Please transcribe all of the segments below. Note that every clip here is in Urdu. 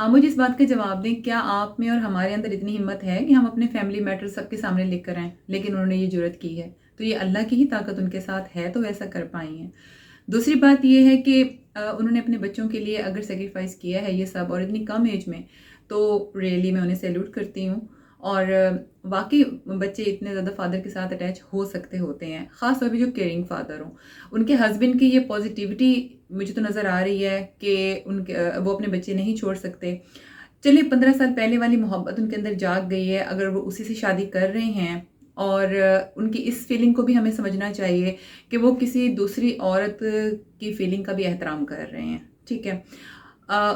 آپ مجھے اس بات کا جواب دیں، کیا آپ میں اور ہمارے اندر اتنی ہمت ہے کہ ہم اپنے فیملی میٹر سب کے سامنے لکھ کر آئیں؟ لیکن انہوں نے یہ جرت کی ہے، تو یہ اللہ کی ہی طاقت ان کے ساتھ ہے تو ایسا کر پائی ہیں۔ دوسری بات یہ ہے کہ انہوں نے اپنے بچوں کے لیے اگر سیکریفائس کیا ہے یہ سب، اور اتنی کم ایج میں، تو ریئلی میں انہیں سیلوٹ کرتی ہوں۔ اور واقعی بچے اتنے زیادہ فادر کے ساتھ اٹیچ ہو سکتے ہوتے ہیں، خاص طور پہ جو کیئرنگ فادر ہوں۔ ان کے ہسبینڈ کی یہ پازیٹیوٹی مجھے تو نظر آ رہی ہے کہ وہ اپنے بچے نہیں چھوڑ سکتے۔ چلیے 15 سال پہلے والی محبت ان کے اندر جاگ گئی ہے، اگر وہ اسی سے شادی کر رہے ہیں، اور ان کی اس فیلنگ کو بھی ہمیں سمجھنا چاہیے کہ وہ کسی دوسری عورت کی فیلنگ کا بھی احترام کر رہے ہیں، ٹھیک ہے۔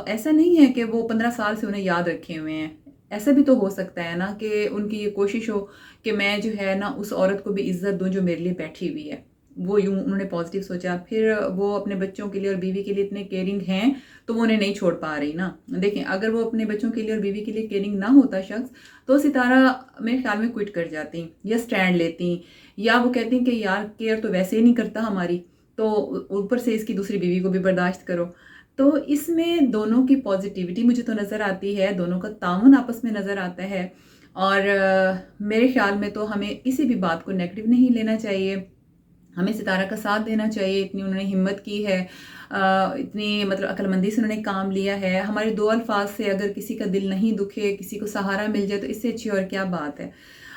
ایسا نہیں ہے کہ وہ 15 سال سے انہیں یاد رکھے ہوئے ہیں، ایسا بھی تو ہو سکتا ہے نا کہ ان کی یہ کوشش ہو کہ میں جو ہے نا اس عورت کو بھی عزت دوں جو میرے لیے بیٹھی ہوئی ہے، وہ یوں انہوں نے پازیٹیو سوچا، پھر وہ اپنے بچوں کے لیے اور بیوی کے لیے اتنے کیئرنگ ہیں تو وہ انہیں نہیں چھوڑ پا رہی نا۔ دیکھیں اگر وہ اپنے بچوں کے لیے اور بیوی کے لیے کیئرنگ نہ ہوتا شخص، تو ستارہ میرے خیال میں کوئٹ کر جاتی یا سٹینڈ لیتی، یا وہ کہتی ہیں کہ یار کیئر تو ویسے ہی نہیں کرتا ہماری، تو اوپر سے اس کی دوسری بیوی کو بھی برداشت کرو۔ تو اس میں دونوں کی پازیٹیوٹی مجھے تو نظر آتی ہے، دونوں کا تعاون آپس میں نظر آتا ہے، اور میرے خیال میں تو ہمیں کسی بھی بات کو نیگیٹو نہیں لینا چاہیے، ہمیں ستارہ کا ساتھ دینا چاہیے۔ اتنی انہوں نے ہمت کی ہے، اتنی مطلب عقل مندی سے انہوں نے کام لیا ہے۔ ہمارے دو الفاظ سے اگر کسی کا دل نہیں دکھے، کسی کو سہارا مل جائے، تو اس سے اچھی اور کیا بات ہے۔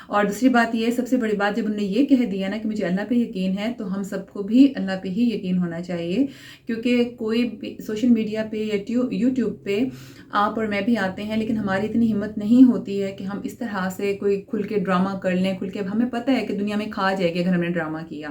اور دوسری بات یہ ہے، سب سے بڑی بات، جب انہوں نے یہ کہہ دیا نا کہ مجھے اللہ پہ یقین ہے، تو ہم سب کو بھی اللہ پہ ہی یقین ہونا چاہیے، کیونکہ کوئی بھی سوشل میڈیا پہ یا یوٹیوب پہ آپ اور میں بھی آتے ہیں، لیکن ہماری اتنی ہمت نہیں ہوتی ہے کہ ہم اس طرح سے کوئی کھل کے ڈرامہ کر لیں، کھل کے ہمیں پتہ ہے کہ دنیا میں کھا جائے گی اگر ہم نے ڈرامہ کیا،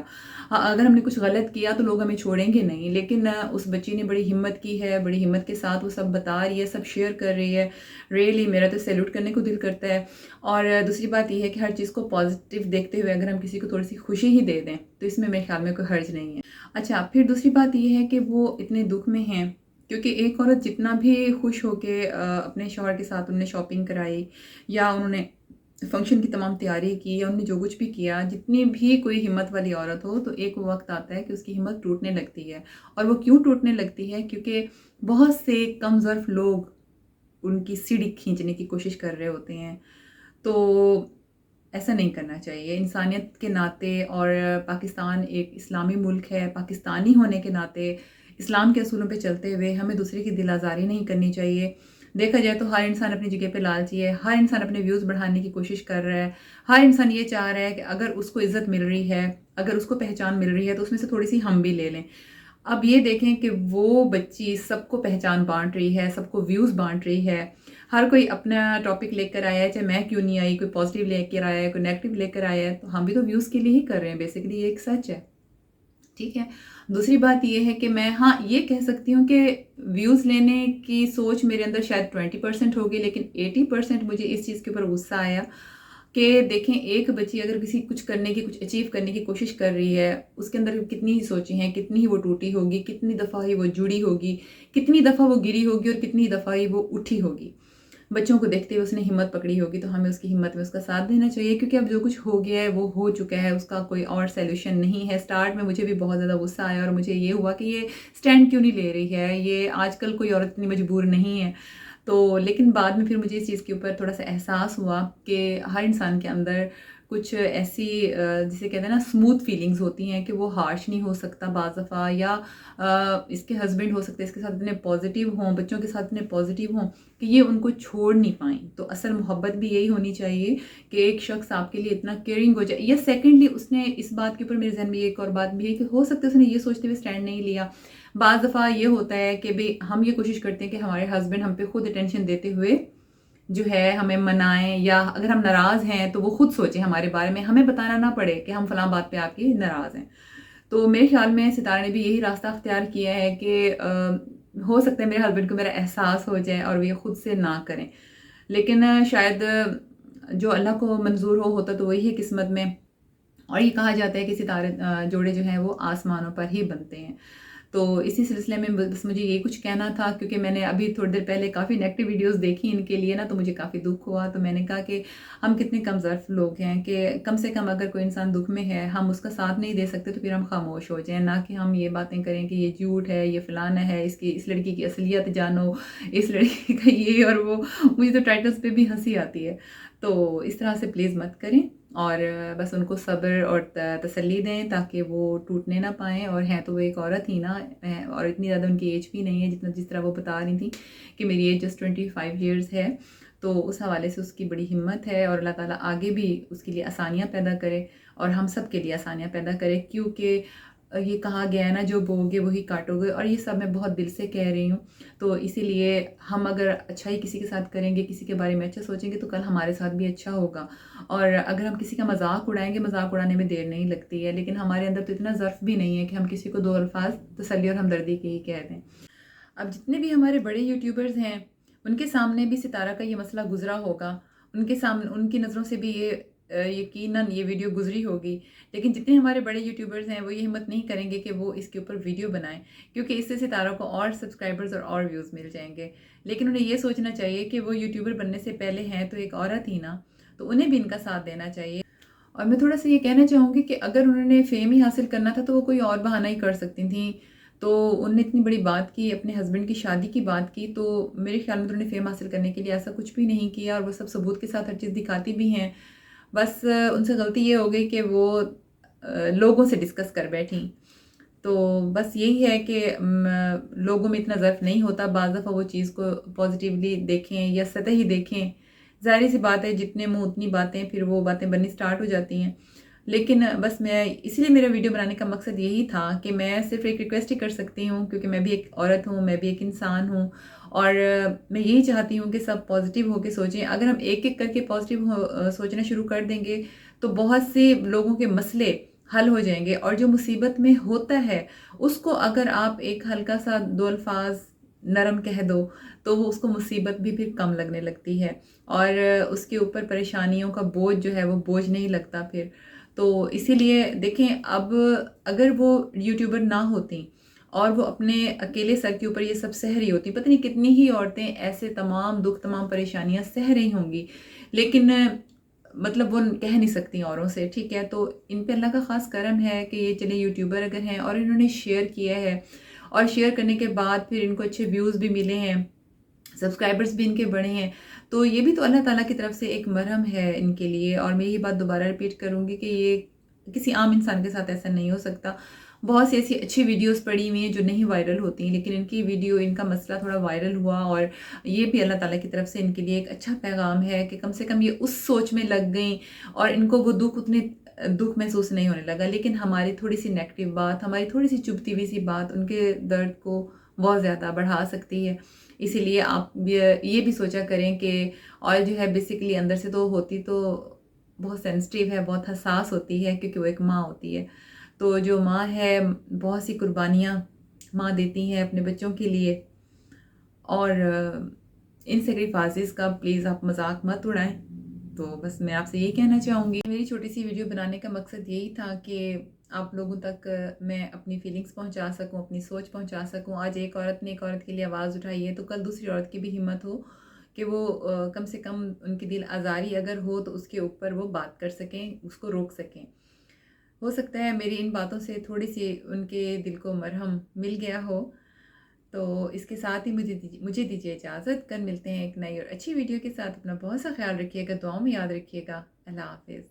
اگر ہم نے کچھ غلط کیا تو لوگ ہمیں چھوڑیں گے نہیں۔ لیکن اس بچی نے بڑی ہمت کی ہے، بڑی ہمت کے ساتھ وہ سب بتا رہی ہے، سب شیئر کر رہی ہے، ریئلی میرا تو سیلوٹ کرنے کو دل کرتا ہے۔ اور دوسری بات یہ ہے کہ ہر چیز کو پازیٹیو دیکھتے ہوئے اگر ہم کسی کو تھوڑی سی خوشی ہی دے دیں تو اس میں میرے خیال میں کوئی حرج نہیں ہے۔ اچھا، پھر دوسری بات یہ ہے کہ وہ اتنے دکھ میں ہیں، کیونکہ ایک عورت جتنا بھی خوش ہو کے اپنے شوہر کے ساتھ انہوں نے شاپنگ کرائی، یا انہوں نے فنکشن کی تمام تیاری کی، یا انہوں نے جو کچھ بھی کیا، جتنی بھی کوئی ہمت والی عورت ہو، تو ایک وقت آتا ہے کہ اس کی ہمت ٹوٹنے لگتی ہے۔ اور وہ کیوں ٹوٹنے لگتی ہے؟ کیونکہ بہت سے کم ظرف لوگ ان کی سیڑھی کھینچنے کی کوشش کر رہے ہوتے ہیں۔ تو ایسا نہیں کرنا چاہیے انسانیت کے ناطے، اور پاکستان ایک اسلامی ملک ہے، پاکستانی ہونے کے ناطے اسلام کے اصولوں پہ چلتے ہوئے ہمیں دوسرے کی دل آزاری نہیں کرنی چاہیے۔ دیکھا جائے تو ہر انسان اپنی جگہ پہ لالچی ہے، ہر انسان اپنے ویوز بڑھانے کی کوشش کر رہا ہے، ہر انسان یہ چاہ رہا ہے کہ اگر اس کو عزت مل رہی ہے، اگر اس کو پہچان مل رہی ہے، تو اس میں سے تھوڑی سی ہم بھی لے لیں۔ اب یہ دیکھیں کہ وہ بچی سب کو پہچان بانٹ رہی ہے، سب کو ویوز بانٹ رہی ہے، ہر کوئی اپنا ٹاپک لے کر آیا ہے، چاہے میں کیوں نہیں آئی، کوئی پازیٹیو لے کر آیا ہے، کوئی نیگیٹو لے کر آیا ہے، تو ہم بھی تو ویوز کے لیے ہی کر رہے ہیں، بیسیکلی یہ ایک سچ ہے، ٹھیک ہے۔ دوسری بات یہ ہے کہ میں یہ کہہ سکتی ہوں کہ ویوز لینے کی سوچ میرے اندر شاید 20% ہوگی، لیکن 80% مجھے اس چیز کے اوپر غصہ آیا کہ دیکھیں ایک بچی اگر کسی کچھ کرنے کی، کچھ اچیو کرنے کی کوشش کر رہی ہے، اس کے اندر کتنی ہی سوچیں ہیں، کتنی ہی وہ ٹوٹی ہوگی، کتنی دفعہ ہی وہ جڑی ہوگی، کتنی دفعہ وہ گری ہوگی، اور کتنی دفعہ ہی وہ اٹھی ہوگی۔ بچوں کو دیکھتے ہوئے اس نے ہمت پکڑی ہوگی، تو ہمیں اس کی ہمت میں اس کا ساتھ دینا چاہیے، کیونکہ اب جو کچھ ہو گیا ہے وہ ہو چکا ہے، اس کا کوئی اور سیلوشن نہیں ہے۔ سٹارٹ میں مجھے بھی بہت زیادہ غصہ آیا، اور مجھے یہ ہوا کہ یہ سٹینڈ کیوں نہیں لے رہی ہے، یہ آج کل کوئی عورت اتنی مجبور نہیں ہے۔ تو لیکن بعد میں پھر مجھے اس چیز کے اوپر تھوڑا سا احساس ہوا کہ ہر انسان کے اندر کچھ ایسی جسے کہتے ہیں نا اسموتھ فیلنگز ہوتی ہیں کہ وہ ہارش نہیں ہو سکتا بعض دفعہ، یا اس کے ہسبینڈ ہو سکتے اس کے ساتھ اتنے پازیٹیو ہوں، بچوں کے ساتھ اتنے پازیٹیو ہوں کہ یہ ان کو چھوڑ نہیں پائیں۔ تو اصل محبت بھی یہی ہونی چاہیے کہ ایک شخص آپ کے لیے اتنا کیئرنگ ہو جائے، یا سیکنڈلی اس نے اس بات کے اوپر میرے ذہن میں ایک اور بات بھی ہے کہ ہو سکتا ہے اس نے یہ سوچتے ہوئے سٹینڈ نہیں لیا۔ بعض دفعہ یہ ہوتا ہے کہ بھئی ہم یہ کوشش کرتے ہیں کہ ہمارے ہسبینڈ ہم پہ خود اٹینشن دیتے ہوئے جو ہے ہمیں منائیں، یا اگر ہم ناراض ہیں تو وہ خود سوچیں ہمارے بارے میں، ہمیں بتانا نہ پڑے کہ ہم فلاں بات پہ آپ کی ناراض ہیں۔ تو میرے خیال میں ستارہ نے بھی یہی راستہ اختیار کیا ہے کہ ہو سکتا ہے میرے ہسبینڈ کو میرا احساس ہو جائے اور وہ یہ خود سے نہ کریں، لیکن شاید جو اللہ کو منظور ہوتا تو وہی ہے قسمت میں، اور یہ کہا جاتا ہے کہ ستارے جوڑے جو ہیں وہ آسمانوں پر ہی بنتے ہیں۔ تو اسی سلسلے میں بس مجھے یہ کچھ کہنا تھا، کیونکہ میں نے ابھی تھوڑی دیر پہلے کافی نیگیٹو ویڈیوز دیکھی ان کے لیے نا، تو مجھے کافی دکھ ہوا. تو میں نے کہا کہ ہم کتنے کم ظرف لوگ ہیں کہ کم سے کم اگر کوئی انسان دکھ میں ہے، ہم اس کا ساتھ نہیں دے سکتے تو پھر ہم خاموش ہو جائیں، نہ کہ ہم یہ باتیں کریں کہ یہ جھوٹ ہے، یہ فلانا ہے، اس لڑکی کی اصلیت جانو، اس لڑکی کا یہ اور وہ. مجھے تو ٹائٹلز پہ بھی ہنسی آتی ہے. تو اس طرح سے پلیز مت کریں، اور بس ان کو صبر اور تسلی دیں تاکہ وہ ٹوٹنے نہ پائیں. اور ہیں تو وہ ایک عورت ہی نا، اور اتنی زیادہ ان کی ایج بھی نہیں ہے جس طرح وہ بتا رہی تھیں کہ میری ایج جسٹ 25 ایئرز ہے. تو اس حوالے سے اس کی بڑی ہمت ہے، اور اللہ تعالیٰ آگے بھی اس کے لیے آسانیاں پیدا کرے اور ہم سب کے لیے آسانیاں پیدا کرے. کیونکہ یہ کہا گیا ہے نا، جو بوؤ گے وہی کاٹو گے، اور یہ سب میں بہت دل سے کہہ رہی ہوں. تو اسی لیے ہم اگر اچھائی کسی کے ساتھ کریں گے، کسی کے بارے میں اچھا سوچیں گے، تو کل ہمارے ساتھ بھی اچھا ہوگا. اور اگر ہم کسی کا مذاق اڑائیں گے، مذاق اڑانے میں دیر نہیں لگتی ہے، لیکن ہمارے اندر تو اتنا ظرف بھی نہیں ہے کہ ہم کسی کو 2 الفاظ تسلی اور ہمدردی کے ہی کہہ دیں. اب جتنے بھی ہمارے بڑے یوٹیوبرز ہیں، ان کے سامنے بھی ستارہ کا یہ مسئلہ گزرا ہوگا، ان کے سامنے ان کی نظروں سے بھی یہ یقیناً یہ ویڈیو گزری ہوگی. لیکن جتنے ہمارے بڑے یوٹیوبرز ہیں وہ یہ ہمت نہیں کریں گے کہ وہ اس کے اوپر ویڈیو بنائیں، کیونکہ اس سے ستاروں کو اور سبسکرائبرز اور ویوز مل جائیں گے. لیکن انہیں یہ سوچنا چاہیے کہ وہ یوٹیوبر بننے سے پہلے ہیں تو ایک عورت ہی نا، تو انہیں بھی ان کا ساتھ دینا چاہیے. اور میں تھوڑا سا یہ کہنا چاہوں گی کہ اگر انہوں نے فیم ہی حاصل کرنا تھا تو وہ کوئی اور بہانہ ہی کر سکتی تھیں. تو انہوں نے اتنی بڑی بات کی، اپنے ہسبینڈ کی شادی کی بات کی، تو میرے خیال میں انہوں نے فیم حاصل کرنے کے لیے ایسا کچھ بھی نہیں کیا، اور وہ سب ثبوت کے ساتھ ہر چیز دکھاتی بھی ہیں. بس ان سے غلطی یہ ہو گئی کہ وہ لوگوں سے ڈسکس کر بیٹھیں. تو بس یہی ہے کہ لوگوں میں اتنا ظرف نہیں ہوتا، بعض دفعہ وہ چیز کو پازیٹیولی دیکھیں یا سطحی دیکھیں. ظاہر سی بات ہے جتنے منہ اتنی باتیں، پھر وہ باتیں بننی سٹارٹ ہو جاتی ہیں. لیکن بس میں اس لیے میرا ویڈیو بنانے کا مقصد یہی تھا کہ میں صرف ایک ریکویسٹ ہی کر سکتی ہوں، کیونکہ میں بھی ایک عورت ہوں، میں بھی ایک انسان ہوں، اور میں یہی چاہتی ہوں کہ سب پازیٹیو ہو کے سوچیں. اگر ہم ایک ایک کر کے پازیٹیو سوچنا شروع کر دیں گے تو بہت سے لوگوں کے مسئلے حل ہو جائیں گے. اور جو مصیبت میں ہوتا ہے اس کو اگر آپ ایک ہلکا سا 2 الفاظ نرم کہہ دو تو وہ اس کو مصیبت بھی پھر کم لگنے لگتی ہے، اور اس کے اوپر پریشانیوں کا بوجھ جو ہے وہ بوجھ نہیں لگتا پھر. تو اسی لیے دیکھیں، اب اگر وہ یوٹیوبر نہ ہوتی اور وہ اپنے اکیلے سر کے اوپر یہ سب سہ رہی ہوتی، پتہ نہیں کتنی ہی عورتیں ایسے تمام دکھ تمام پریشانیاں سہ رہی ہوں گی، لیکن مطلب وہ کہہ نہیں سکتی اوروں سے. ٹھیک ہے، تو ان پہ اللہ کا خاص کرم ہے کہ یہ چلے یوٹیوبر اگر ہیں اور انہوں نے شیئر کیا ہے، اور شیئر کرنے کے بعد پھر ان کو اچھے ویوز بھی ملے ہیں، سبسکرائبرز بھی ان کے بڑھے ہیں، تو یہ بھی تو اللہ تعالیٰ کی طرف سے ایک مرہم ہے ان کے لیے. اور میں یہ بات دوبارہ ریپیٹ کروں گی کہ یہ کسی عام انسان کے ساتھ ایسا نہیں ہو سکتا. بہت سی ایسی اچھی ویڈیوز پڑی ہوئی ہیں جو نہیں وائرل ہوتی، لیکن ان کی ویڈیو، ان کا مسئلہ تھوڑا وائرل ہوا، اور یہ بھی اللہ تعالیٰ کی طرف سے ان کے لیے ایک اچھا پیغام ہے کہ کم سے کم یہ اس سوچ میں لگ گئیں اور ان کو وہ دکھ محسوس نہیں ہونے لگا. لیکن ہماری تھوڑی سی نیگیٹو بات، ہماری تھوڑی سی چبھتی ہوئی سی بات ان کے درد کو بہت زیادہ بڑھا سکتی ہے. اسی لیے آپ یہ بھی سوچا کریں کہ، اور جو ہے بیسیکلی اندر سے تو ہوتی تو بہت سینسٹیو ہے، بہت حساس ہوتی ہے، کیونکہ وہ ایک ماں ہوتی ہے. تو جو ماں ہے بہت سی قربانیاں ماں دیتی ہیں اپنے بچوں کے لیے، اور ان سیکریفائسز کا پلیز آپ مذاق مت اڑائیں. تو بس میں آپ سے یہی کہنا چاہوں گی. میری چھوٹی سی ویڈیو بنانے کا مقصد یہی تھا کہ آپ لوگوں تک میں اپنی فیلنگز پہنچا سکوں، اپنی سوچ پہنچا سکوں. آج ایک عورت نے ایک عورت کے لیے آواز اٹھائی ہے، تو کل دوسری عورت کی بھی ہمت ہو کہ وہ کم سے کم ان کی دل آزاری اگر ہو تو اس کے اوپر وہ بات کر سکیں، اس کو روک سکیں. ہو سکتا ہے میری ان باتوں سے تھوڑی سی ان کے دل کو مرہم مل گیا ہو. تو اس کے ساتھ ہی مجھے دیجیے اجازت. کل ملتے ہیں ایک نئی اور اچھی ویڈیو کے ساتھ. اپنا بہت سا خیال رکھیے گا، دعاؤں میں یاد رکھیے گا. اللہ حافظ.